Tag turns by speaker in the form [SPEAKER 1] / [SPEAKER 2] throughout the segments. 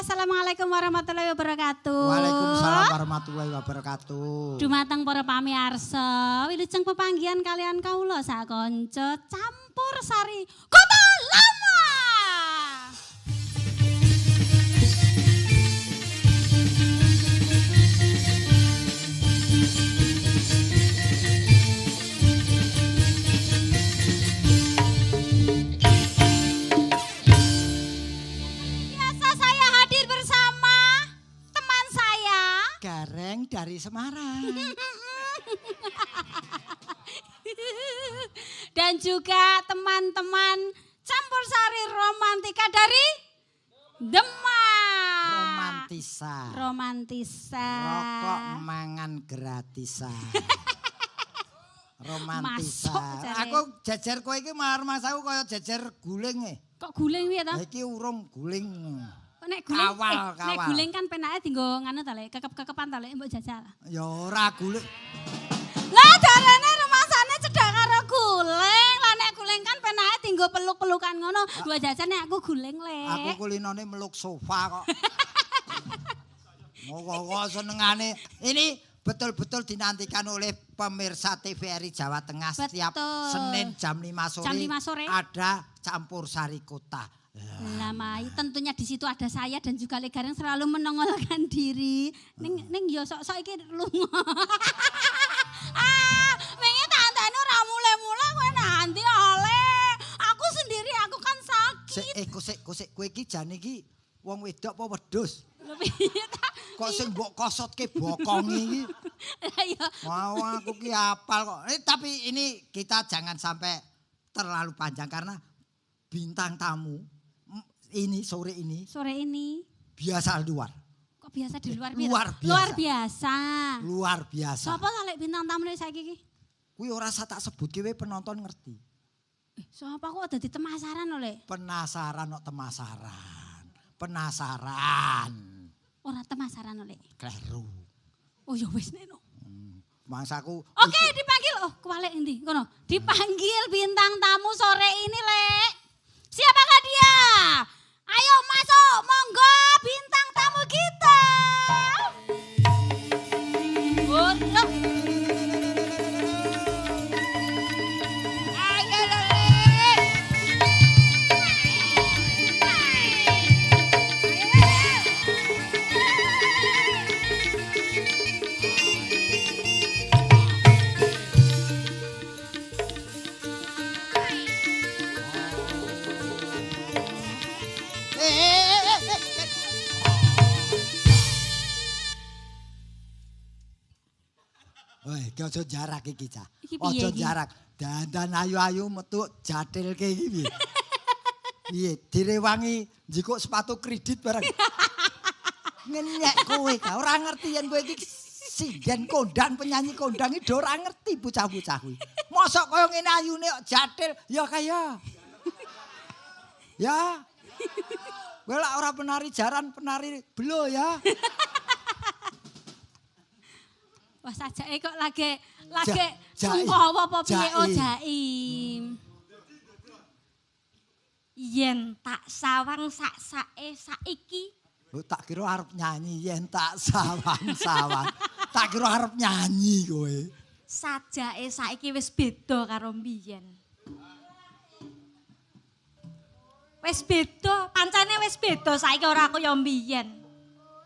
[SPEAKER 1] Assalamualaikum warahmatullahi wabarakatuh.
[SPEAKER 2] Waalaikumsalam warahmatullahi wabarakatuh.
[SPEAKER 1] Dumateng para pamirsa, wilujeng pepanggihan kalian kawula sakonco campur sari Kota Lama.
[SPEAKER 2] Gareng dari Semarang.
[SPEAKER 1] Dan juga teman-teman campur sari romantika dari Demak. Romantisa.
[SPEAKER 2] Rokok mangan gratisan. Romantisa. Aku jajar kowe iki mar Mas aku kaya jajar guling e.
[SPEAKER 1] Kok guling piye to?
[SPEAKER 2] Iki urung guling.
[SPEAKER 1] Nek guling,
[SPEAKER 2] kawal.
[SPEAKER 1] Nek guling kan penake dienggo nganu ta Le, kekep-kekepan ta Le mbok jajal.
[SPEAKER 2] Ya ora guling.
[SPEAKER 1] Lah jarane rumasane cedhak karo guling. Lah nek guling kan penake dienggo peluk-pelukan ngono. Gua jajan nek aku guling Le.
[SPEAKER 2] Aku kulinane meluk sofa kok. Moga-moga senengane. Ini betul-betul dinantikan oleh pemirsa TVRI Jawa Tengah. Setiap Senin jam 5 sore. Ada campur sari kota.
[SPEAKER 1] Lama, tentunya di situ ada saya dan juga Legar yang selalu menongolkan diri. Ning yo sok-sok iki lunga. Wingi tantene ora mule-mule kowe nanti oleh. Aku sendiri aku kan sakit.
[SPEAKER 2] Kosek kowe iki jane iki wong wedok apa wedhus?
[SPEAKER 1] Lho piye ta?
[SPEAKER 2] Kok sing mbok kosotke bokongi iki?
[SPEAKER 1] Ya.
[SPEAKER 2] Wow, aku ki apal kok. Tapi ini kita jangan sampai terlalu panjang karena bintang tamu ini sore ini biasa luar.
[SPEAKER 1] Kok biasa di luar
[SPEAKER 2] biasa? Luar biasa.
[SPEAKER 1] Sapa ta lek bintang tamu saiki iki?
[SPEAKER 2] Kuwi ora usah tak sebutke kowe penonton ngerti.
[SPEAKER 1] Sapa kok dadi temasaran lho Le?
[SPEAKER 2] Penasaran kok penasaran.
[SPEAKER 1] Ora temasaran lho Le.
[SPEAKER 2] Kleru.
[SPEAKER 1] Oh ya wis nek no.
[SPEAKER 2] Mangsaku.
[SPEAKER 1] Oke, dipanggil. Oh, kuwalek endi? Kono. Dipanggil bintang tamu sore ini, Le. Siapakah dia? Ayo masuk, monggo bintang tamu kita. Ayo
[SPEAKER 2] Ojo jarak iki cah. Ojo jarak. Dandan ayu-ayu metu jatilke iki piye? Piye direwangi njikuk sepatu kredit bareng. Ngenyek kowe ka ora ngerti yen kowe iki sinden kondang penyanyi kondang iki do ora ngerti bocah-bocah kuwi. Mosok kaya ngene ayune kok jatil ya kaya. Ya. Kowe lak ora penari jaran penari belo ya.
[SPEAKER 1] Wah sajake kok lagi sumpah apa piye oh Jaim. Yen tak sawang sak-sake saiki.
[SPEAKER 2] Tak kira arep nyanyi yen tak sawang-sawang. Tak kira arep nyanyi kowe.
[SPEAKER 1] Sajake saiki wis beda karo mbiyen. Wis beda, pancane wis beda saiki ora kaya mbiyen.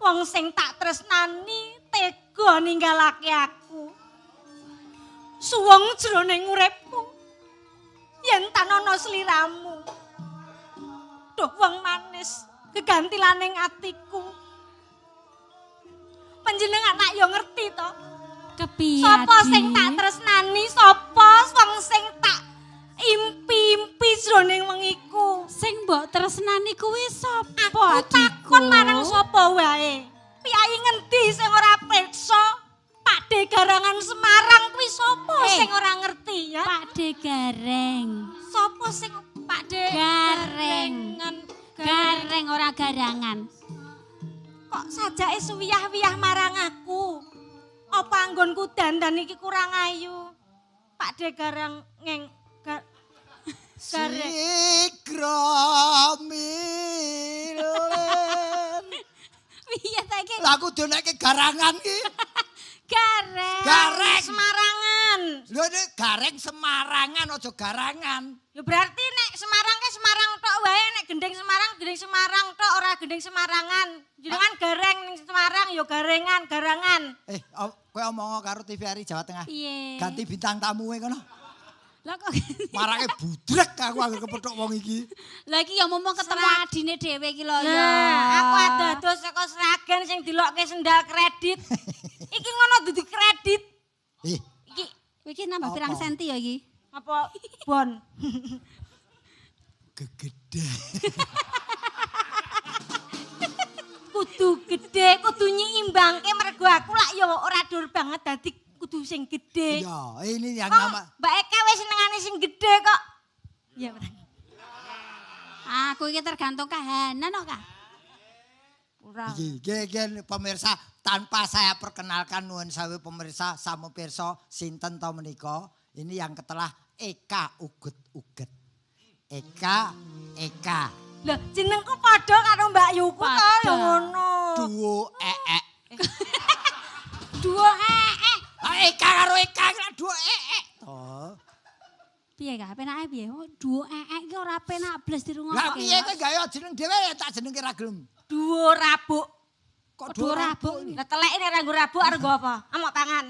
[SPEAKER 1] Wong sing tak tresnani tega ninggalake aku. Suwung jroning uripku. Yen tan ana sliramu. Duh wong manis gegantilaning atiku. Panjenengan nak yo ngerti to. Kepiye? Sapa sing tak tresnani, sapa wong sing tak impi-impi jroning wengiku. Sing mbok tresnani kuwi sapa? Aku takon marang sapa wae. Piyai ngendi sing ora preksa? Pakde Garangan Semarang kuwi sapa sing ora ngerti ya? Pakde Gareng. Sapa sing Pakde Gareng? Gareng ora garangan. Kok sajake suwiyah-wiyah marang aku? Apa anggonku dandan iki kurang ayu? Pakde Gareng ngeng
[SPEAKER 2] Sigramilen Lah aku donekke garangan ki.
[SPEAKER 1] Gareng Semarangan.
[SPEAKER 2] Lho nek gareng Semarangan aja garangan.
[SPEAKER 1] Ya berarti nek Semarang ke Semarang tok wae, nek gendeng Semarang tok ora gendeng Semarangan. Jenengan gareng ning Semarang ya garangan.
[SPEAKER 2] Kowe omong karo TVRI Jawa Tengah.
[SPEAKER 1] Piye?
[SPEAKER 2] Ganti bintang tamu kono.
[SPEAKER 1] Lah kok
[SPEAKER 2] Marake budrek aku anggere kepethuk wong iki.
[SPEAKER 1] Lah iki ya momong ketemu adine dhewe iki lho ya. Aku adados saka Sragen sing dilokke sendal kredit. Iki ngono dudu kredit. Iki nambah pirang senti ya iki? Apa bon?
[SPEAKER 2] Gegede.
[SPEAKER 1] Kudu gede, kudu nyiimbangke mergo aku lak ya ora dur banget dadi kudu sing gede.
[SPEAKER 2] Iya, ini yang
[SPEAKER 1] kok,
[SPEAKER 2] nama.
[SPEAKER 1] Mbak Eka wis senengane sing gede kok. Iya, Bang. Aku iki tergantung kahanan kok, Kak. Ora.
[SPEAKER 2] Iki pemirsa tanpa saya perkenalkan nuwun sewu pemirsa sama pirsa sinten to menika. Ini yang ketelah Eka Uget-uget. Eka.
[SPEAKER 1] Lah jenengku padha karo Mbak Yuku to ya ngono.
[SPEAKER 2] Duo eek.
[SPEAKER 1] Duo eek.
[SPEAKER 2] Eka karo Eka duo eek. To.
[SPEAKER 1] Piye Kak? Penake piye? Duo eek iki ora penak blas dirungokke.
[SPEAKER 2] Lah piye kowe gawe jeneng dhewe tak jenenge ra gelem.
[SPEAKER 1] Duo rabuk.
[SPEAKER 2] Kok duo rabuk?
[SPEAKER 1] Lah teleke nek ra nggo rabuk arep nggo apa? Amok pangan.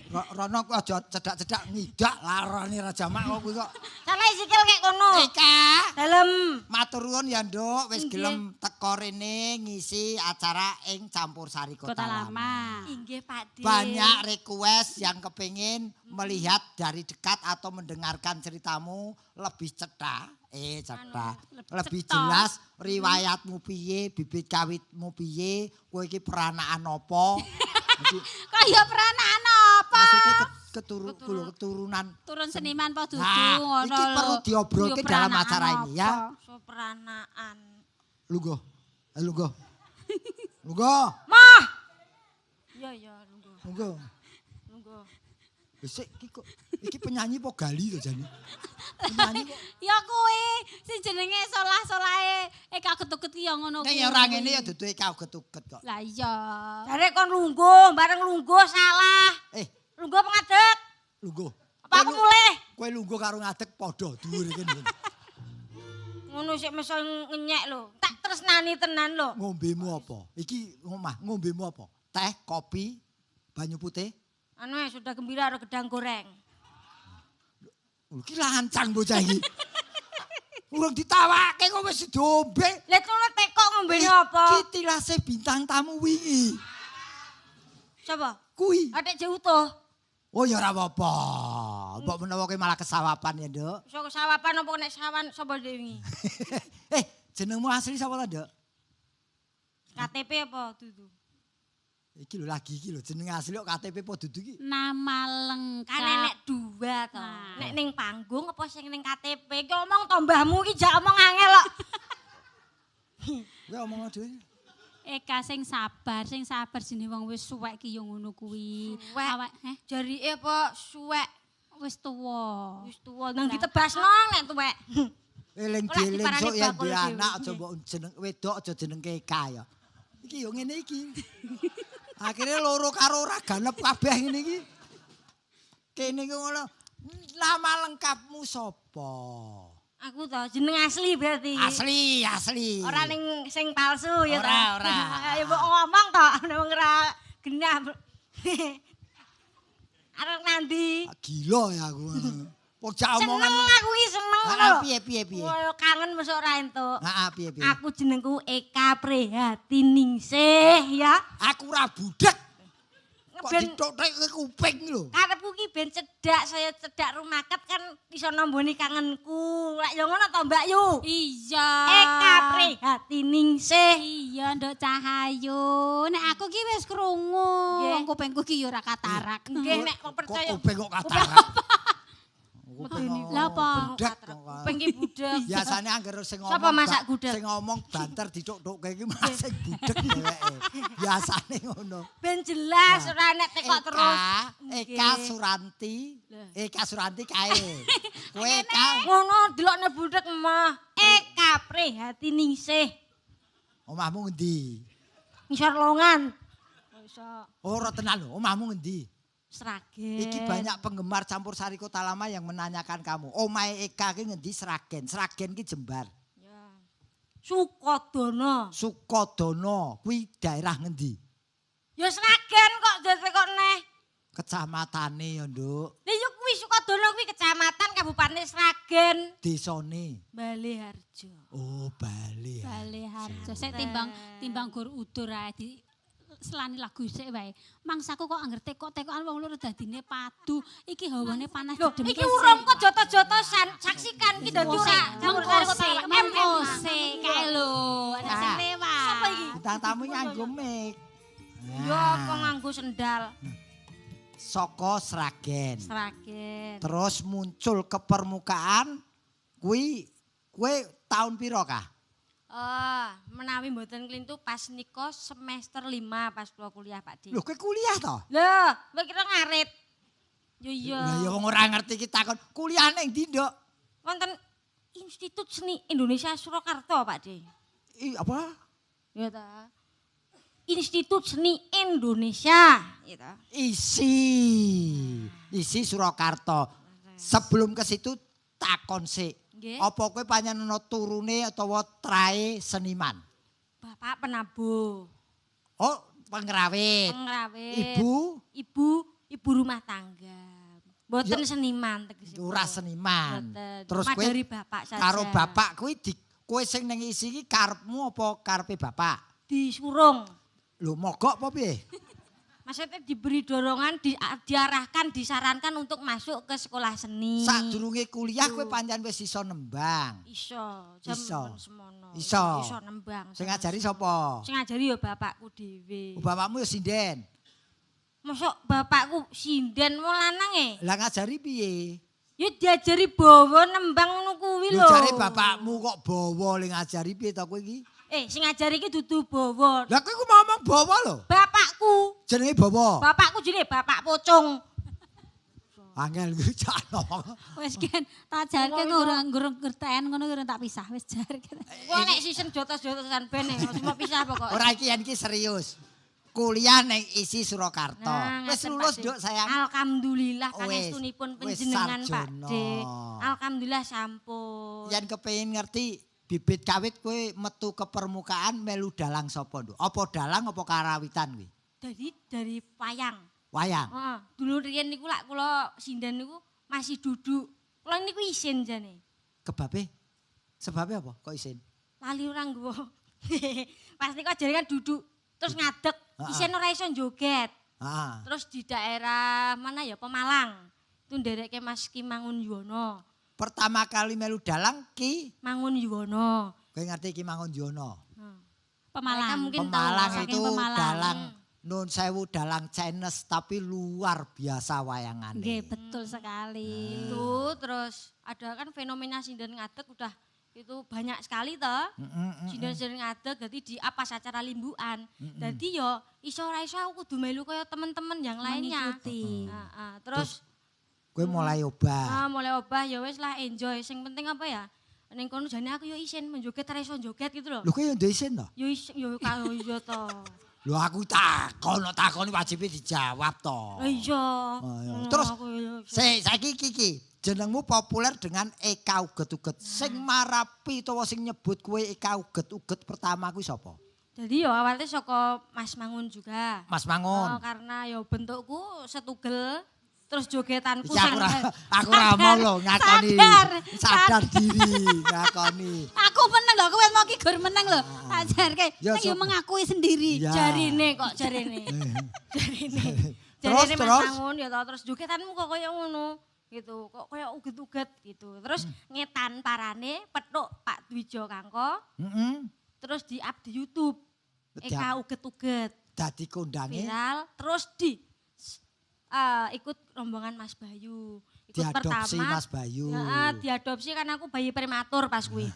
[SPEAKER 2] Rono ku aja cedak-cedak ngidak larane Raja Mak kok kuwi kok.
[SPEAKER 1] Sampai sikil kayak kono.
[SPEAKER 2] Eka.
[SPEAKER 1] Dalem.
[SPEAKER 2] Matur nuwun ya, Nduk, wis gelem teko rene ngisi acara ing Campursari Kota Lama.
[SPEAKER 1] Inggih, Pak De.
[SPEAKER 2] Banyak request yang kepingin melihat dari dekat atau mendengarkan ceritamu lebih cetak. Lebih jelas riwayatmu piye, bibit kawitmu piye, kowe iki peranakan apa?
[SPEAKER 1] Kaya peranakan apa?
[SPEAKER 2] Maksudnya keturunan.
[SPEAKER 1] Turun seniman apa dudu
[SPEAKER 2] Nah,
[SPEAKER 1] ngono.
[SPEAKER 2] iki perlu diobrolke dalam acara ini ya.
[SPEAKER 1] So peranaan.
[SPEAKER 2] Lungguh. Lungguh.
[SPEAKER 1] Mah. Iya, lungguh.
[SPEAKER 2] Lungguh. Wis iki penyanyi po gali to jane. Penyanyi kok.
[SPEAKER 1] Ya kowe sing jenenge solah-solahe Eka Uget-uget ki ya ngono kuwi.
[SPEAKER 2] Nek ya ora ngene ya dudu Eka Uget-uget kok.
[SPEAKER 1] Lah iya. Jare kon lungguh, bareng lungguh salah. Lungguh apa ngadeg?
[SPEAKER 2] Lungguh.
[SPEAKER 1] Apa aku mulih?
[SPEAKER 2] Kowe lungguh karo ngadeg padha dhuwur kene.
[SPEAKER 1] Ngono sik meso ngenyek lho. Tak tresnani tenan lho.
[SPEAKER 2] Ngombemu apa? Iki omah ngombemu apa? Teh, kopi, banyu putih?
[SPEAKER 1] Anu sudah gembira karo gedang goreng.
[SPEAKER 2] Iki lancang bocah iki. Urung ditawake kok wis dombe.
[SPEAKER 1] Lah kowe teko ngombene apa?
[SPEAKER 2] Iki tilase bintang tamu wingi.
[SPEAKER 1] Sapa?
[SPEAKER 2] Kuwi.
[SPEAKER 1] Atik Jeutuh.
[SPEAKER 2] Oh ya ora apa-apa. Mbok menawa kowe malah kesawapan ya, Nduk.
[SPEAKER 1] Iso kesawapan apa nek sawan sapa wingi?
[SPEAKER 2] Jenengmu asli sapa ta, Nduk?
[SPEAKER 1] KTP apa dudu?
[SPEAKER 2] Iki lho lagi iki lho jeneng asli kok KTP apa dudu iki?
[SPEAKER 1] Nama lengkap. Kan nenek dua to. Nek ning panggung apa sing ning KTP? Ki omong to mbahmu ki jak omong angel kok.
[SPEAKER 2] Kowe omong dhewe.
[SPEAKER 1] Eka sing sabar jenenge wong wis suwek ki yo ngono kuwi. Awak jarike apa suwek wis tuwa. Nang ditebasno nek tuwek.
[SPEAKER 2] Eling-eling sok ya duwe anak aja mbok jeneng wedok aja jenengke Eka ya. Iki yo ngene iki. Akhirnya loro karo ora ganep kabeh ngene iki. Kene iki ngono. Nama lengkapmu sapa?
[SPEAKER 1] Aku to jeneng asli berarti.
[SPEAKER 2] Asli.
[SPEAKER 1] Ora ning sing palsu ya to.
[SPEAKER 2] Ora.
[SPEAKER 1] Ya mbok ngomong to nek ora genah. Arep nandi?
[SPEAKER 2] Gila ya aku. Pojak omongan.
[SPEAKER 1] Seneng aku iki seneng lho.
[SPEAKER 2] Piye?
[SPEAKER 1] Kaya kangen mesti ora entuk.
[SPEAKER 2] Heeh, piye?
[SPEAKER 1] Aku jenengku Eka Prihatiningsih ya.
[SPEAKER 2] Aku ora budek. Kok
[SPEAKER 1] Ben
[SPEAKER 2] ditothek ke kuping lho.
[SPEAKER 1] karepku ki ben cedak saya cedak rumaket kan iso namboni kangenku. Lek yo ngono to Mbak Yu. Iya. Eka Prihatiningsih. Iya Nduk Cahayu. Nek aku ki wis krungu. Wong kupingku ki yo ora katarak. Nggih nek kok percaya.
[SPEAKER 2] Kok kuping kok katarak.
[SPEAKER 1] Lah apa?
[SPEAKER 2] Kuping
[SPEAKER 1] ki budek.
[SPEAKER 2] Biasane anggere sing ngomong.
[SPEAKER 1] Sapa masak gudeg?
[SPEAKER 2] Sing ngomong banter dituk-tukke iki masak budek dheweke. Biasane ngono.
[SPEAKER 1] Ben jelas ora nek tekok terus.
[SPEAKER 2] Eka Suranti. Eka Suranti kae. Kowe Eka
[SPEAKER 1] Ngono delokne budek mah. Eka Prihatiningsih.
[SPEAKER 2] omahmu ngendi?
[SPEAKER 1] ngisor longan. Iso.
[SPEAKER 2] Ora tenan lho, omahmu ngendi?
[SPEAKER 1] Sragen.
[SPEAKER 2] Iki banyak penggemar campur sari Kota Lama yang menanyakan kamu. Omahe Eka ki ngendi Sragen? Sragen ki Jembar.
[SPEAKER 1] Ya. Sukodono.
[SPEAKER 2] Sukodono kuwi daerah ngendi?
[SPEAKER 1] Ya Sragen kok dadi kok neh.
[SPEAKER 2] Kecamatane ya, Nduk.
[SPEAKER 1] Lah ya kuwi Sukodono kuwi kecamatan Kabupaten Sragen.
[SPEAKER 2] Desane.
[SPEAKER 1] Baleharjo.
[SPEAKER 2] Oh, Bali.
[SPEAKER 3] Baleharjo. Sik timbang gur udur ae di selani lagu sik wae. Mangsaku kok angger tekok-tekokan wong loro dadine padu. Iki hawane panas
[SPEAKER 1] Lho, iki urung kok jotos-jotosan. Saksikan iki dadi ora
[SPEAKER 3] mengkose kae lho. Ana sing lewat.
[SPEAKER 1] Sapa iki?
[SPEAKER 2] Bintang tamu nganggo mic.
[SPEAKER 1] Ya apa nganggo sendal.
[SPEAKER 2] Saka Sragen.
[SPEAKER 1] Sragen.
[SPEAKER 2] Terus muncul ke permukaan kuwi kowe tahun piro kah?
[SPEAKER 1] Menawi mboten klintu pas nika semester 5 pas kula kuliah Pak Dik.
[SPEAKER 2] Lho kowe kuliah to?
[SPEAKER 1] Lho, kowe kira ngarit. Yo iya.
[SPEAKER 2] Lah ya wong ora ngerti iki takon kuliah ning ndi, Nduk?
[SPEAKER 1] Wonten Institut Seni Indonesia Surakarta Pak Dik.
[SPEAKER 2] Apa?
[SPEAKER 1] Ya ta. Institut Seni Indonesia, gitu.
[SPEAKER 2] Isi Surakarta. Sebelum ke situ takon sik.
[SPEAKER 1] Nggih.
[SPEAKER 2] Apa kowe panjenengan turune utawa trae seniman?
[SPEAKER 1] Bapak penabuh,
[SPEAKER 2] Oh, pengrawit.
[SPEAKER 1] pengrawit. Ibu rumah tangga. Mboten seniman tegesipun.
[SPEAKER 2] Ora seniman.
[SPEAKER 1] Mboten.
[SPEAKER 2] Terus
[SPEAKER 1] Cuma
[SPEAKER 2] kowe
[SPEAKER 1] dari bapak saja.
[SPEAKER 2] karo bapak kuwi kowe sing ning isi iki karepmu apa karepe bapak?
[SPEAKER 1] Disurung.
[SPEAKER 2] Lho mogok apa piye?
[SPEAKER 1] Maksudnya diberi dorongan, diarahkan, disarankan untuk masuk ke sekolah seni.
[SPEAKER 2] Sadurunge kuliah kowe pancen wis iso nembang.
[SPEAKER 1] Iso,
[SPEAKER 2] Iso.
[SPEAKER 1] semono.
[SPEAKER 2] Iso.
[SPEAKER 1] Iso nembang.
[SPEAKER 2] Sing ngajari sapa?
[SPEAKER 1] Sing ngajari ya bapakku dhewe.
[SPEAKER 2] Oh, bapakmu ya sinden.
[SPEAKER 1] Mosok bapakku sinden wong lanang e.
[SPEAKER 2] Lah ngajari piye?
[SPEAKER 1] Ya diajari bawa nembang ngono kuwi
[SPEAKER 2] Lho
[SPEAKER 1] lho.
[SPEAKER 2] jare bapakmu kok bawa le ngajari piye to kowe iki?
[SPEAKER 1] Sing ngajari iki dudu bawa.
[SPEAKER 2] Lah kowe ku ngomong bawa lho.
[SPEAKER 1] Bapakku.
[SPEAKER 2] Jenenge bawa.
[SPEAKER 1] Bapakku jenenge Bapak Pocong.
[SPEAKER 2] Angel ku cano.
[SPEAKER 3] Wis kan tak jarke ngurung ngerten ngono urung tak pisah wis jarke.
[SPEAKER 1] Wah nek season jotos-jotosan ben cuma pisah pokoknya.
[SPEAKER 2] Ora iki serius. Kuliah ning isi Surakarta.
[SPEAKER 1] Nah,
[SPEAKER 2] Wis
[SPEAKER 1] ngeten,
[SPEAKER 2] lulus,
[SPEAKER 1] Pak D.
[SPEAKER 2] Nduk, sayang.
[SPEAKER 1] Alhamdulillah
[SPEAKER 2] Wis,
[SPEAKER 1] pangestunipun
[SPEAKER 2] wis
[SPEAKER 1] panjenengan Pak
[SPEAKER 2] sarjana.
[SPEAKER 1] D. Alhamdulillah sampun.
[SPEAKER 2] Yen kepengin ngerti bibit kawit kowe metu ke permukaan melu dalang sapa, Nduk? Apa dalang apa karawitan kuwi?
[SPEAKER 1] Dari wayang.
[SPEAKER 2] Wayang.
[SPEAKER 1] Heeh, dulu riyen niku lak kula sinden niku masih duduk. Kula niku isin jane.
[SPEAKER 2] Kebabe? Sebabnya apa kok isin?
[SPEAKER 1] Lali ora nggowo. Pas niku ajare kan duduk terus ngadeg,
[SPEAKER 2] Heeh.
[SPEAKER 1] isin ora iso joget.
[SPEAKER 2] Heeh.
[SPEAKER 1] Terus di daerah mana ya Pemalang. Itu nderekke Mas Ki Mangun Yuwono.
[SPEAKER 2] Pertama kali melu dalang Ki,
[SPEAKER 1] Mangun Yuwono.
[SPEAKER 2] kowe ngerti Ki Mangunjono.
[SPEAKER 3] Pemalang.
[SPEAKER 1] Mereka mungkin tahu,
[SPEAKER 2] Pemalang
[SPEAKER 1] saking
[SPEAKER 2] itu
[SPEAKER 1] Pemalang.
[SPEAKER 2] dalang Nun sewu dalang Chinese tapi luar biasa wayangannya.
[SPEAKER 3] Nggih, betul sekali.
[SPEAKER 1] Itu terus ada kan fenomena sinden ngadeg udah itu banyak sekali toh. Sinden-sinden ngadeg jadi di apa acara limbuan. Jadi yo iso ora iso aku kudu melu kaya teman-teman yang lainnya.
[SPEAKER 3] Mengikuti.
[SPEAKER 1] Terus
[SPEAKER 2] Kowe mulai obah.
[SPEAKER 1] mulai obah ya wis lah enjoy. Sing penting apa ya? Ning kono jane aku yo isin menjoget ora iso joget gitu loh.
[SPEAKER 2] Lho kowe yo ndek isin to?
[SPEAKER 1] Yo isin yo karo yo to.
[SPEAKER 2] Lho aku takon wajib dijawab to.
[SPEAKER 1] Iya.
[SPEAKER 2] Terus saiki iki jenengmu populer dengan Eka Uget-uget. Sing marapi utawa sing nyebut kowe Eka Uget-uget pertama kuwi sapa?
[SPEAKER 1] Jadi yo awalnya saka Mas Mangun juga.
[SPEAKER 2] Mas Mangun.
[SPEAKER 1] Karena yo bentukku setugel terus jogetanku
[SPEAKER 2] Iki aku ra mau lho ngakoni. Sadar diri ngakoni.
[SPEAKER 3] Aku meneng lho, kowe mau ki gur meneng lho. Tak jarke.
[SPEAKER 2] Ya,
[SPEAKER 3] Nek yo mengakui sendiri.
[SPEAKER 2] Ya.
[SPEAKER 1] jarine kok jarine.
[SPEAKER 2] Terus,
[SPEAKER 1] Jarine Mas
[SPEAKER 2] terus?
[SPEAKER 1] Mangun ya toh terus jogetanmu kok kaya ngono gitu. Kok kaya uget-uget gitu. Terus ngetan parane petuk Pak Dwijo Kangko. Terus di-up di YouTube. Eka uget-uget.
[SPEAKER 2] Dadi kondange
[SPEAKER 1] Viral terus ikut rombongan Mas Bayu. Ikut
[SPEAKER 2] diadopsi
[SPEAKER 1] pertama,
[SPEAKER 2] Mas Bayu.
[SPEAKER 1] Ya, diadopsi karena aku bayi prematur pas kuwi.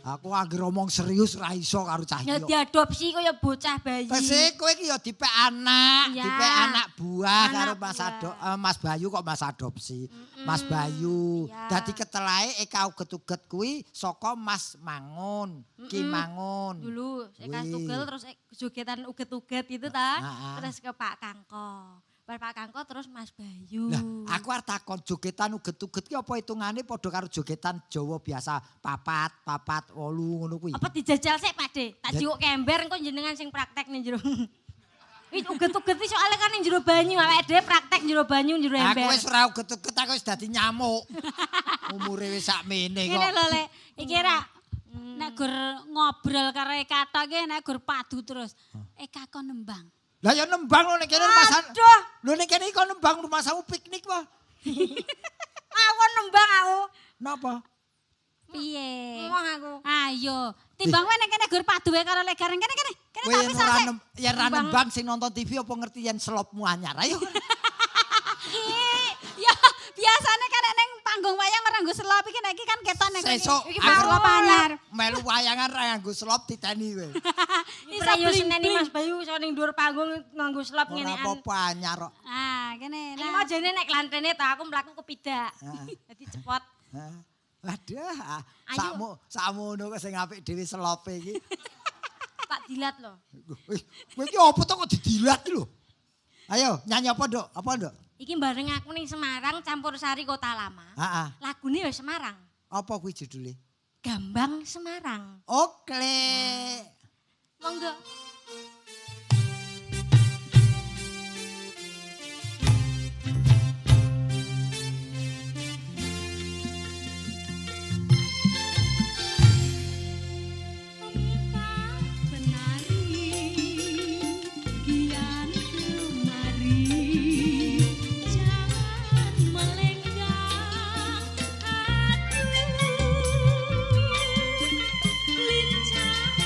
[SPEAKER 2] Aku anggere omong serius ra iso karo cah
[SPEAKER 1] Ya
[SPEAKER 2] iki.
[SPEAKER 1] diadopsi kaya bocah bayi.
[SPEAKER 2] Tese kowe iki ya dipek anak,
[SPEAKER 1] Ya.
[SPEAKER 2] dipek anak buah
[SPEAKER 1] Anak
[SPEAKER 2] karo
[SPEAKER 1] buah.
[SPEAKER 2] Mas Bayu kok Mas adopsi. Mas Bayu.
[SPEAKER 1] Ya.
[SPEAKER 2] Dadi ketelahe Eka uget-uget kuwi saka Mas Mangun, Ki Mangun.
[SPEAKER 1] Dulu saya
[SPEAKER 2] Wih.
[SPEAKER 1] tugel terus jogetan uget-uget itu ta.
[SPEAKER 2] Ah.
[SPEAKER 1] Terus ke Pak Kangko. Pak Kangko terus Mas Bayu.
[SPEAKER 2] Lah, aku arep takon jogetan uget-uget ki apa hitungane padha karo jogetan Jawa biasa papat, 8 ngono kuwi.
[SPEAKER 1] Apa dijajal sik Pak De? Tak
[SPEAKER 2] Ja-
[SPEAKER 1] jiwuk ember engko jenengan sing praktek ning jero. Wis uget-uget iki soalnya kan ning jero banyu awake dhewe praktek jero banyu jero ember.
[SPEAKER 2] Aku wis ora uget-uget aku wis dadi nyamuk. Umure wis sakmene
[SPEAKER 3] Ngene
[SPEAKER 2] kok.
[SPEAKER 3] lho Lek, iki ra nek gur ngobrol karo Eka tok iki nek gur padu terus Eka kon nembang.
[SPEAKER 2] Lah ya nembang lho ning kene rumah
[SPEAKER 1] Aduh,
[SPEAKER 2] lho ning kene kok nembang rumah samu piknik wae.
[SPEAKER 1] aku nembang aku.
[SPEAKER 2] Napa?
[SPEAKER 3] Piye?
[SPEAKER 1] Ngomong aku.
[SPEAKER 3] Ayo, timbang wae nek kene gur padu wae karo Lek Gareng kene. Kene
[SPEAKER 2] Kowe
[SPEAKER 3] tak
[SPEAKER 2] yen
[SPEAKER 3] pisah
[SPEAKER 2] ora
[SPEAKER 3] sik.
[SPEAKER 2] ya ra nembang sing nonton TV apa ngerti yen selopmu anyar. Ayo.
[SPEAKER 3] Ya, biasane kan nek ning panggung wayang ora nggo selop iki nek iki kan ketok nek
[SPEAKER 2] Sesuk
[SPEAKER 3] iki
[SPEAKER 2] aku
[SPEAKER 3] selop anyar.
[SPEAKER 2] melu wayangan ra nganggo selop diteni kowe.
[SPEAKER 1] Iso yo seneni Mas Bayu iso ning dhuwur panggung nganggo slop
[SPEAKER 2] Ora
[SPEAKER 1] ngenean.
[SPEAKER 2] apa-apa anyar kok.
[SPEAKER 3] Ah, kene.
[SPEAKER 1] Iki mau jane nek klantene ta aku mlaku kepidak. Dadi cepot.
[SPEAKER 2] Hah? Waduh,
[SPEAKER 1] Ayo.
[SPEAKER 2] sakmu ngono kok sing apik dhewe selope iki.
[SPEAKER 1] Tak dilat lho.
[SPEAKER 2] Kowe iki apa to kok didilat lho? Ayo, nyanyi apa, Nduk? Apa, Nduk?
[SPEAKER 1] Iki bareng aku ning Semarang campur sari Kota Lama.
[SPEAKER 2] Heeh.
[SPEAKER 1] Lagune ya Semarang.
[SPEAKER 2] Apa kuwi judule?
[SPEAKER 1] Gambang Semarang.
[SPEAKER 2] Oke.
[SPEAKER 1] Monggo.
[SPEAKER 3] Lincah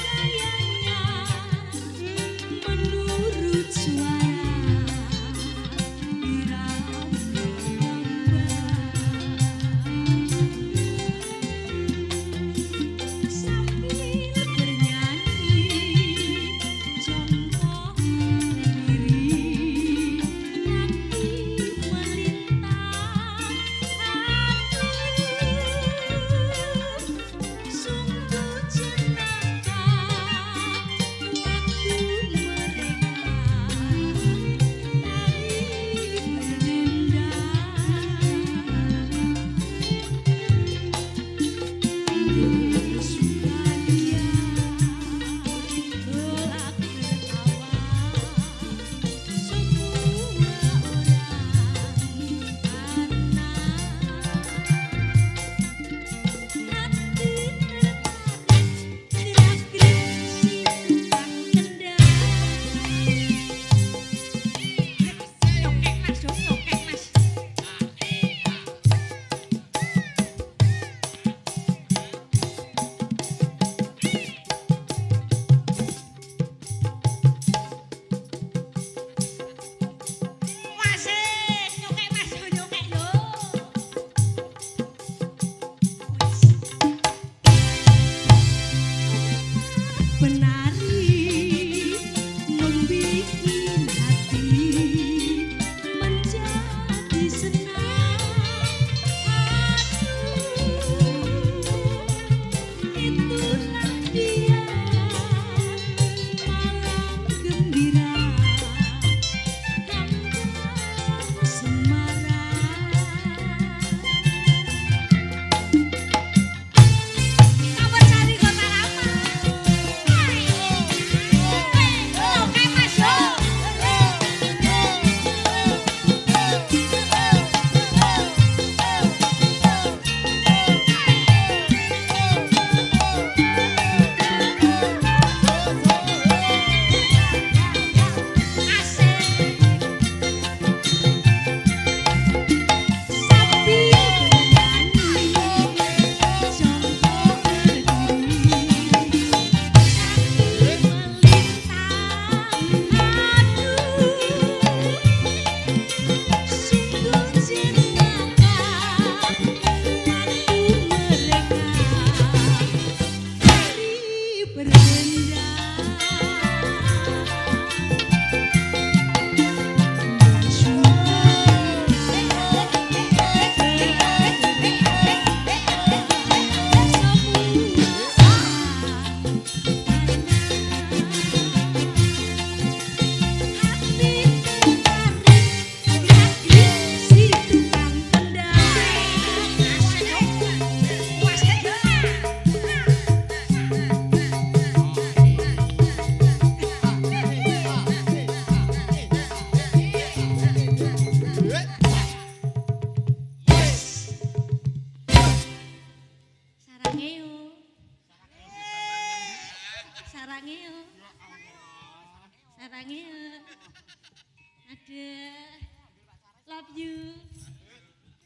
[SPEAKER 1] Love you.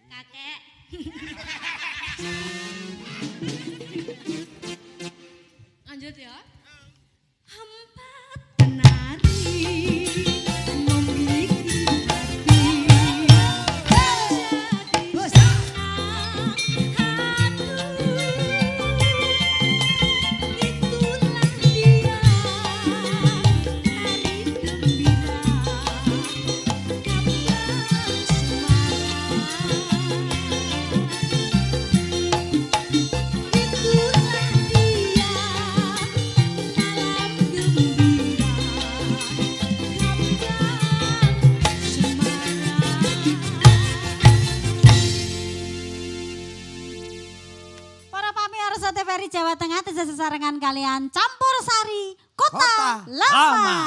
[SPEAKER 1] Kakek. Lanjut ya. Empat penari memiliki hati. Jadi senang hati. Itulah dia hari gembira.
[SPEAKER 3] TVRI Jawa Tengah teja sesarengan kalian Campur Sari Kota,
[SPEAKER 2] Kota
[SPEAKER 3] Lama.
[SPEAKER 2] Lama.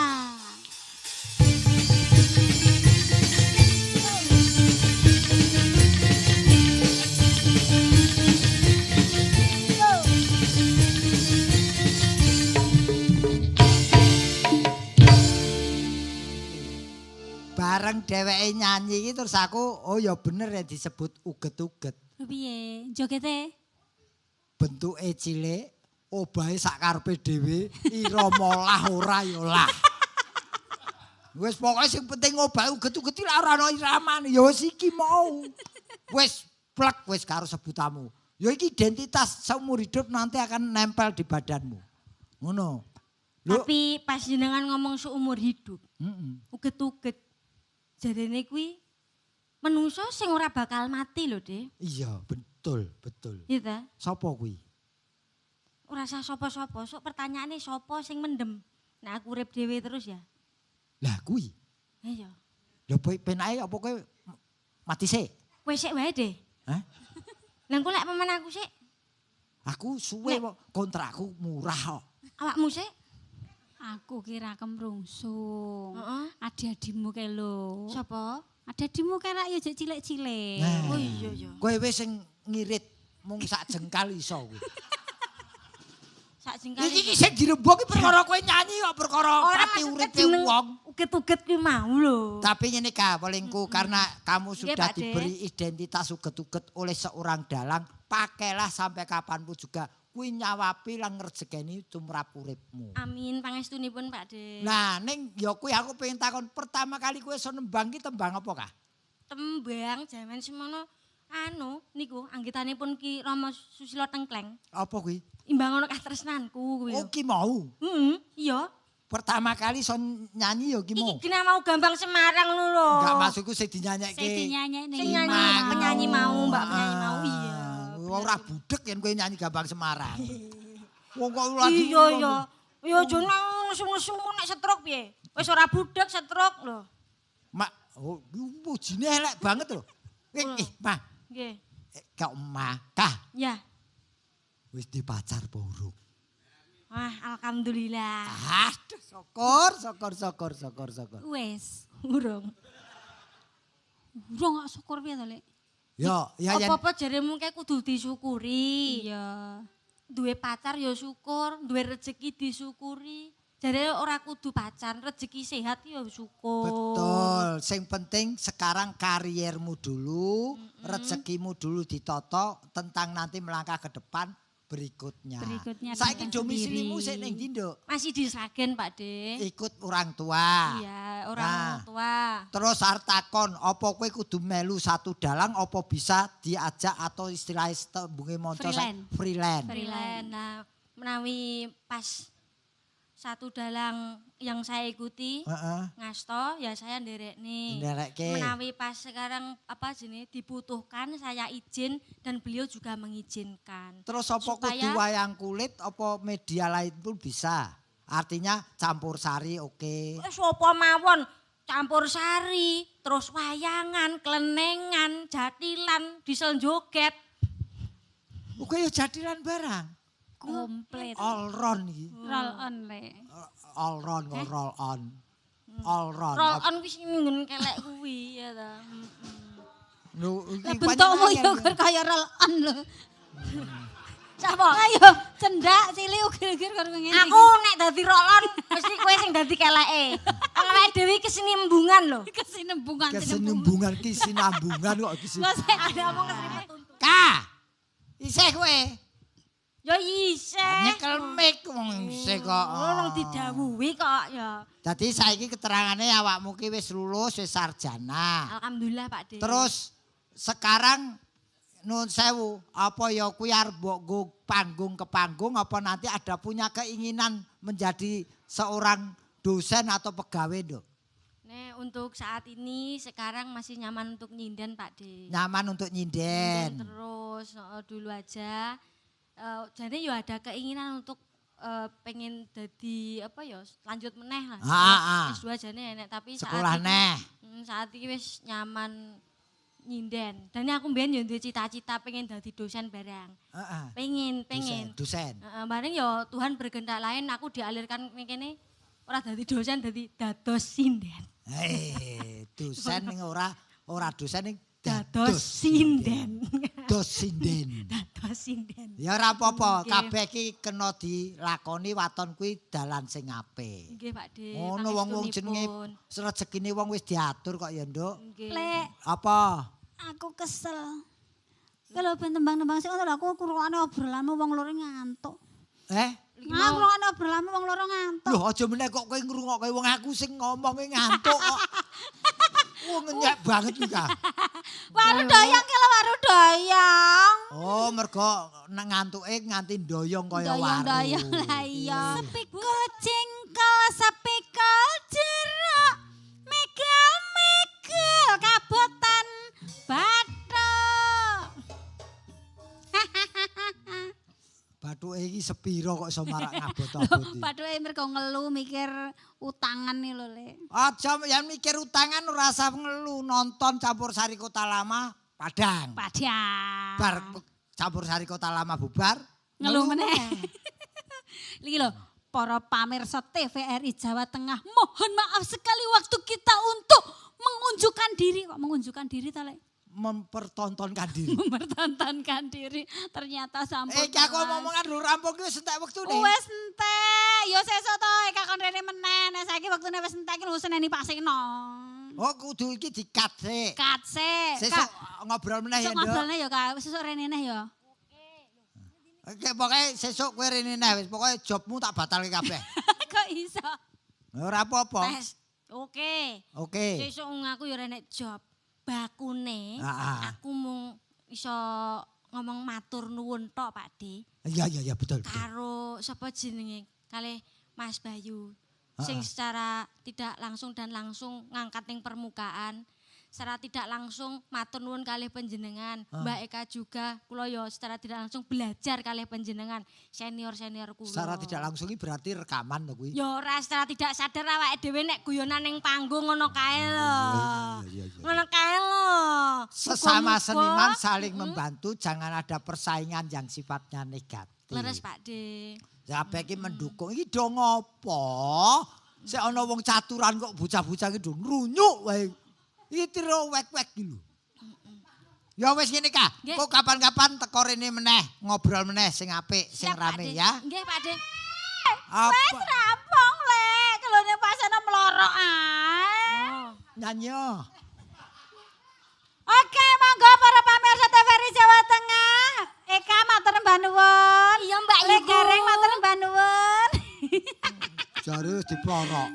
[SPEAKER 2] Bareng dheweke nyanyi iki terus aku oh ya bener ya disebut uget-uget.
[SPEAKER 3] Piye? Jogete?
[SPEAKER 2] Bentuke cilik, obahe sak karepe dhewe, irama lah ora ya lah. Wis pokoke sing penting obahe uget-uget lak ora ana iramane ya wis iki mau. Wis plek wis karo sebutanmu. Ya iki identitas seumur hidup nanti akan nempel di badanmu. Ngono.
[SPEAKER 1] Tapi pas jenengan ngomong seumur hidup, uget-uget. Jarene kuwi menungso sing ora bakal mati lho, Dik.
[SPEAKER 2] Iya, betul, betul.
[SPEAKER 1] Iya ta?
[SPEAKER 2] Sapa kuwi?
[SPEAKER 1] Ora usah sapa-sapa, sok pertanyaane sapa sing mendem. Nah aku urip dhewe terus ya.
[SPEAKER 2] Lah kuwi.
[SPEAKER 1] Iya.
[SPEAKER 2] Lho penake apa kowe mati sik?
[SPEAKER 1] Kowe sik wae, Dik.
[SPEAKER 2] Hah?
[SPEAKER 1] Lah engko lek pemen aku sik,
[SPEAKER 2] Aku suwe kok kontrakku murah kok.
[SPEAKER 1] awakmu sik?
[SPEAKER 3] Aku kira kemrungsung.
[SPEAKER 1] Heeh.
[SPEAKER 3] Adi-adimu kae lho.
[SPEAKER 1] Sapa?
[SPEAKER 3] Adi-adimu kae rak ya jek cilik-cilik.
[SPEAKER 2] Nah.
[SPEAKER 1] Oh iya ya.
[SPEAKER 2] Kowe wis sing ngirit mung sak jengkal iso kuwi.
[SPEAKER 1] Sak jengkal.
[SPEAKER 2] Iki sing dirembug iki perkara kowe nyanyi kok perkara
[SPEAKER 1] Ora
[SPEAKER 2] pati
[SPEAKER 1] maksudnya
[SPEAKER 2] uripe
[SPEAKER 1] jeneng
[SPEAKER 2] wong.
[SPEAKER 1] uget-uget kuwi mau lho.
[SPEAKER 2] Tapi ngene ka palingku karena kamu
[SPEAKER 1] Nggih,
[SPEAKER 2] sudah
[SPEAKER 1] Pak De.
[SPEAKER 2] diberi identitas uget-uget oleh seorang dalang, pakailah sampai kapanpun juga kuwi nyawapi lan ngrejekeni tumrap uripmu.
[SPEAKER 1] Amin pangestunipun Pak De.
[SPEAKER 2] Nah, ning ya kuwi aku pengen takon pertama kali kowe iso nembang ki tembang apa kah?
[SPEAKER 1] Tembang jaman semono anu niku anggitanipun Ki Rama Susilo Tengkleng.
[SPEAKER 2] Apa kuwi?
[SPEAKER 1] Imbang ana katresnanku kuwi.
[SPEAKER 2] Oh, ki mau.
[SPEAKER 1] Iya.
[SPEAKER 2] Pertama kali iso nyanyi ya ki mau.
[SPEAKER 1] Iki kena mau Gambang Semarang lho lho.
[SPEAKER 2] Enggak maksudku sing dinyanyike.
[SPEAKER 3] Sing dinyanyekne
[SPEAKER 1] Sing
[SPEAKER 3] iki
[SPEAKER 1] nyanyi
[SPEAKER 3] mau.
[SPEAKER 1] penyanyi mau, Mbak penyanyi mau iya.
[SPEAKER 2] Ora budek yen kowe nyanyi Gambang Semarang. Wong kok lagi.
[SPEAKER 1] Iya iya. Ya aja nang nesu-nesu nek setruk piye. Wis ora budek setruk lho.
[SPEAKER 2] Mak, oh, mujine elek banget lho. Mah,
[SPEAKER 1] Nggih.
[SPEAKER 2] kok mah, kah
[SPEAKER 1] Ya.
[SPEAKER 2] wis dipacar apa urung?
[SPEAKER 1] Wah, alhamdulillah.
[SPEAKER 2] Aduh, syukur.
[SPEAKER 3] Wes.
[SPEAKER 1] Urung.
[SPEAKER 3] Urung kok syukur piye to, Lek?
[SPEAKER 2] Ya yen
[SPEAKER 1] Apa-apa jaremu kae kudu disyukuri.
[SPEAKER 3] Iya.
[SPEAKER 1] Duwe pacar ya syukur, duwe rezeki disyukuri. Jare ora kudu pacar, rezeki sehat ya syukur.
[SPEAKER 2] betul. Sing penting sekarang kariermu dulu, rezekimu dulu ditoto tentang nanti melangkah ke depan berikutnya. Saiki
[SPEAKER 3] tentang
[SPEAKER 2] domisilimu
[SPEAKER 3] sendiri.
[SPEAKER 2] sik ning ndi, Nduk?
[SPEAKER 1] Masih di Sragen, Pak De.
[SPEAKER 2] Ikut orang tua.
[SPEAKER 1] Iya, orang
[SPEAKER 2] Nah.
[SPEAKER 1] tua.
[SPEAKER 2] Terus arep takon, apa kowe kudu melu satu dalang apa bisa diajak atau istilahnya tembunge monco
[SPEAKER 3] Freelance.
[SPEAKER 2] freelance.
[SPEAKER 1] Freelance. Nah, menawi pas satu dalang yang saya ikuti ngasto ya saya nderekne.
[SPEAKER 2] Nderekke.
[SPEAKER 1] Menawi pas sekarang dibutuhkan saya izin dan beliau juga mengizinkan.
[SPEAKER 2] Terus apa kudu wayang kulit apa media lain pun bisa. Artinya campur sari oke.
[SPEAKER 1] Wis apa mawon campur sari, terus wayangan, klenengan, jatilan, diesel joget.
[SPEAKER 2] Oke ya jatilan barang.
[SPEAKER 3] Komplit.
[SPEAKER 2] All round iki.
[SPEAKER 3] Roll on le.
[SPEAKER 2] All round kok roll on. All round.
[SPEAKER 1] Roll on wis nggon kelek kuwi ya ta.
[SPEAKER 2] Lho iki
[SPEAKER 3] Bentukmu yo kaya roll on lho.
[SPEAKER 1] Sapa?
[SPEAKER 3] Ayo cendak cilik ugil-ugil karo ngene.
[SPEAKER 1] Aku nek dadi roll on mesti kowe sing dadi keleke. Awake dhewe kesinambungan lho.
[SPEAKER 3] Kesinambungan.
[SPEAKER 2] Kesinambungan ki sinambungan kok iki.
[SPEAKER 1] Ada omong kesini.
[SPEAKER 2] Ka. Isih kowe.
[SPEAKER 1] Ya isih.
[SPEAKER 2] Nyekel mic wong isih kok.
[SPEAKER 1] Wong didhawuhi kok ya.
[SPEAKER 2] Dadi saiki keterangane awakmu ki wis lulus, wis sarjana.
[SPEAKER 1] Alhamdulillah Pak De.
[SPEAKER 2] Terus sekarang nun sewu, apa ya kuwi arep mbok nggo panggung ke panggung apa nanti ada punya keinginan menjadi seorang dosen atau pegawai, Nduk?
[SPEAKER 1] Untuk saat ini sekarang masih nyaman untuk nyinden Pak De.
[SPEAKER 2] Nyaman untuk nyinden.
[SPEAKER 1] Terus dulu aja. Jadi ya ada keinginan untuk pengen jadi apa ya lanjut meneh lah. S2 jane enek tapi
[SPEAKER 2] sekolah neh.
[SPEAKER 1] Saat ini wis nyaman nyinden. Dan aku mbiyen yo duwe cita-cita pengen dadi dosen barang. Pengen.
[SPEAKER 2] Dosen.
[SPEAKER 1] Bareng yo Tuhan berkehendak lain aku dialirkan kene ora dadi dosen dadi dados sinden.
[SPEAKER 2] Dosen ning ora dosen ning
[SPEAKER 1] dados sinden.
[SPEAKER 2] Dados sinden.
[SPEAKER 1] Dados sinden.
[SPEAKER 2] Ya ora apa-apa, kabeh iki kena dilakoni waton kuwi dalan sing apik.
[SPEAKER 1] Nggih, Pak De.
[SPEAKER 2] Ono wong-wong jenenge rezekine wong wis diatur kok ya, Nduk.
[SPEAKER 3] Lek,
[SPEAKER 2] apa?
[SPEAKER 3] aku kesel. Kalau ben tembang-tembang sik ngono lho aku ngrungokne obrolanmu wong loro ngantuk. Ngrungokne obrolanmu wong loro ngantuk.
[SPEAKER 2] Lho aja meneh kok kowe ngrungokke wong aku sing ngomonge ngantuk kok. Wong ngenyek banget iki, Kak.
[SPEAKER 3] Waru doyong kelo waru doyong.
[SPEAKER 2] Oh, mergo ngantuke nganti ndoyong kaya waru.
[SPEAKER 3] Doyong lah iya. Sepikul jengkol, sepikul jeruk. Megal-megal kabotan bathuk.
[SPEAKER 2] Bathuke iki sepiro kok iso marak ngabot-aboti.
[SPEAKER 3] Bathuke mergo ngelu mikir utangan nih lho, Le.
[SPEAKER 2] Aja yang mikir utangan ora usah ngelu, nonton Campur Sari Kota Lama Padang. Bar Campur Sari Kota Lama bubar,
[SPEAKER 3] ngelu meneh. Iki lho, para pamirsa TVRI Jawa Tengah, mohon maaf sekali waktu kita untuk mengunjukkan diri. Kok mengunjukkan diri ta, Le?
[SPEAKER 2] Mempertontonkan diri.
[SPEAKER 3] Mempertontonkan diri. Ternyata sampun.
[SPEAKER 2] Iki aku ngomongan lho rampung ki wis entek wektune.
[SPEAKER 3] Wis entek. Ya sesuk to kakon rene meneh. Nek saiki wektune wis entek ki lho seneni Pak Seno.
[SPEAKER 2] Oh kudu iki di-cut sik.
[SPEAKER 3] Cut sik.
[SPEAKER 2] Sesuk ngobrol meneh ya, Nduk.
[SPEAKER 3] Ngobrolne ya, Kak. Sesuk rene neh ya.
[SPEAKER 2] Oke, pokoke sesuk kowe rene neh wis pokoke jobmu tak batalke kabeh.
[SPEAKER 3] Kok iso?
[SPEAKER 2] Ora apa-apa.
[SPEAKER 1] Oke. Sesuk aku ya renek job. Bakune aku mung iso ngomong matur nuwun tok Pak De.
[SPEAKER 2] Iya betul.
[SPEAKER 1] Karo sapa jenenge kalih Mas Bayu sing secara tidak langsung dan langsung ngangkat ning permukaan. Secara tidak langsung matur nuwun kalih panjenengan. Mbak Eka juga kula ya secara tidak langsung belajar kalih panjenengan senior-senior kula.
[SPEAKER 2] Secara tidak langsung iki berarti rekaman to kuwi.
[SPEAKER 1] Ya ora secara tidak sadar awake dhewe nek guyonan ning panggung ngono kae lho. Ngono kae lho.
[SPEAKER 2] Sesama seniman saling membantu, jangan ada persaingan yang sifatnya negatif.
[SPEAKER 1] Leres Pak De.
[SPEAKER 2] Sampe iki mendukung iki do ngopo? Sik ana wong caturan kok bocah-bocah iki do ngrunyuk wae. Iki tiro wek-wek iki lho. Ya wis ngene Kak, kok kapan-kapan teko rene meneh, ngobrol meneh sing apik, sing rame ya.
[SPEAKER 1] Nggih Pak De.
[SPEAKER 3] Wes rampung Le, kelone pasane mlorok ae.
[SPEAKER 2] Nyanyi.
[SPEAKER 3] Oke, monggo para pamirsa TVRI Jawa Tengah. Eka matur mbah nuwun.
[SPEAKER 1] Iya Mbak Ibu.
[SPEAKER 3] Le Gareng matur mbah nuwun.
[SPEAKER 2] Jare wis diplorok.